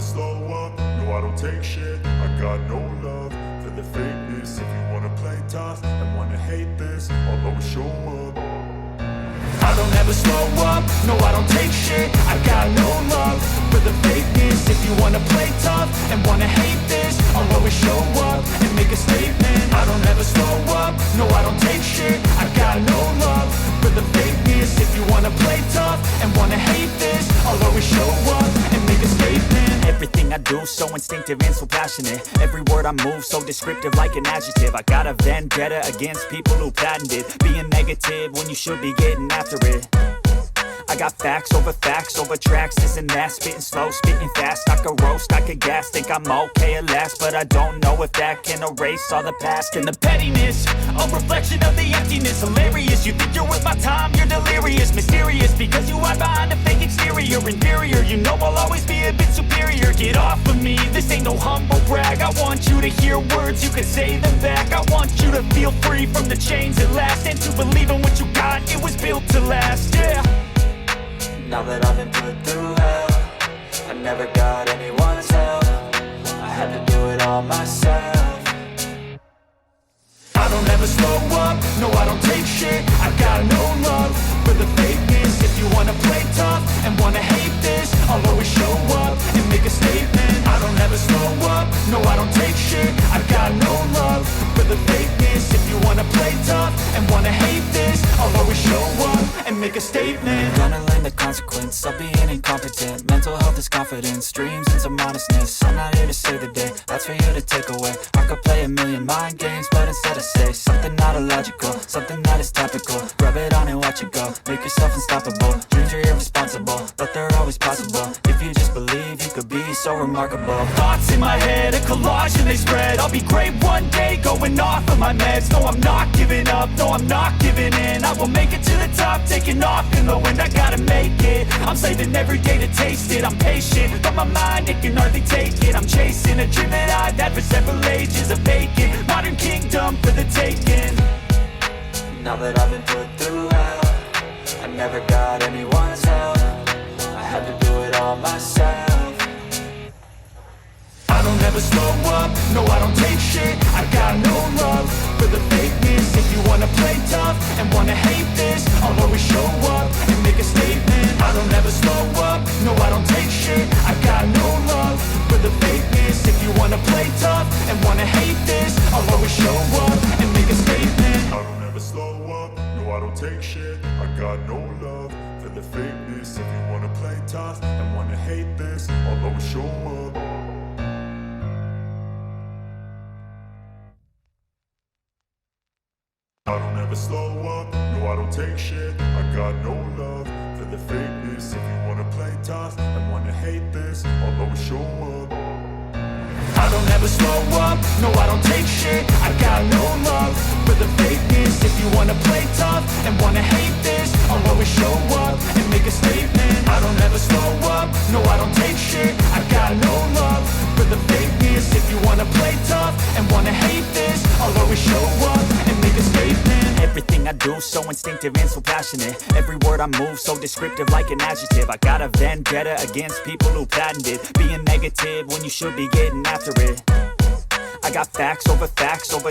slow up, no I don't take shit. I got no love for the fakeness. If you wanna play tough and wanna hate this, I'll always show up. I don't ever slow up, no I don't take shit. I got no love for the fakeness. If you wanna play tough and wanna hate this, I'll always show up and make a statement. I don't ever slow up, no I don't take shit. I got no love for the fakeness. If you wanna play tough and wanna hate this, I'll always show up and make a statement. Everything I do so instinctive and so passionate. Every word I move so descriptive like an adjective. I got a vendetta against people who patented being negative when you should be getting after it. I got facts over tracks, this and that. Spitting slow, spitting fast. I could roast, I could gas. Think I'm okay at last, but I don't know if that can erase all the past. And the pettiness, a reflection of the emptiness. Hilarious, you think you're worth my time, you're delirious. Mysterious, because you hide behind a fake exterior. Inferior, you know I'll always be a bit superior. Get off of me, this ain't no humble brag. I want you to hear words, you can say them back. I want you to feel free from the chains at last, and to believe in what you got, it was built to last, yeah. Now that I've been put through hell, I never got anyone's help. I had to do it all myself. I don't ever slow up, no I don't take shit. I got no love for the fakeness. If you wanna play tough and wanna hate this, I'll always show up and make a statement. I don't ever slow up, no I don't take shit. I got no love for the fakeness. If you wanna play tough and wanna hate this, I'll always show up and make a statement. Gonna learn the consequence of being incompetent. Mental health is confidence, dreams and some honestness. I'm not here to save the day, that's for you to take away. I could play a million mind games, but instead I say something not illogical, something that is topical. Rub it on and watch it go, make yourself unstoppable. Dreams are irresponsible, but they're always possible. If you just believe, you could be so remarkable. Thoughts in my head, a collage and they spread. I'll be great one day, going off of my meds. No, I'm not giving up, no, I'm not giving in. I will make it to the top, taking off in the wind. I gotta make it, I'm saving every day to taste it. I'm patient, but my mind, it can hardly take it. I'm chasing a dream that I've had for several ages. A vacant, modern kingdom for the taking. Now that I've been put through hell, I never got anyone's help. I had to do it all myself. I don't ever slow up, no I don't take shit. I got no love for the fakeness. If you wanna play tough and wanna hate this, I'll always show up and make a statement. I don't ever slow up, no I don't take shit. I got no love for the fakeness. If you wanna play tough and wanna hate this, I'll always show up and make a statement. I don't ever slow up, no I don't take shit. I got no love for the fakeness. If you wanna play tough and wanna hate this, I'll always show up. I don't ever slow up, no I don't take shit. I got no love for the fakeness. If you wanna play tough and wanna hate this, I'll always show up. I don't ever slow up, no I don't take shit. I got no love for the fakeness. If you wanna play tough and wanna hate this, I'll always show up and make a statement. I don't ever slow up, no I don't take shit. I got no love for the fakeness. If you wanna play tough and wanna hate this, I'll always show up and make a statement. Everything I do so instinctive and so passionate. Every word I move so descriptive like an adjective. I got a vendetta against people who patented being negative when you should be getting after it. I got facts over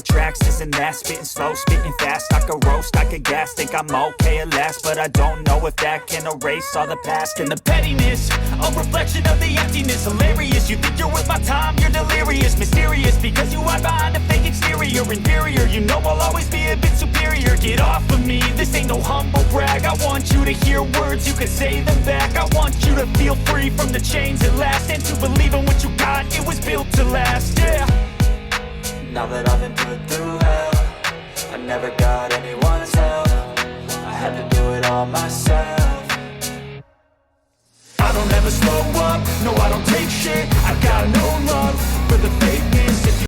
tracks, this and that. Spitting slow, spitting fast. I could roast, I could gas. Think I'm okay at last, but I don't know if that can erase all the past. And the pettiness, a reflection of the emptiness. Hilarious, you think you're worth my time, you're delirious. Mysterious, because you hide behind a fake exterior. Inferior, you know I'll always be a bit superior. Get off of me, this ain't no humble brag. I want you to hear words, you can say them back. I want you to feel free from the chains at last, and to believe in what you got, it was built to last, yeah. Now that I've been put through hell, I never got anyone's help. I had to do it all myself. I don't ever slow up, no I don't take shit. I got no love for the fake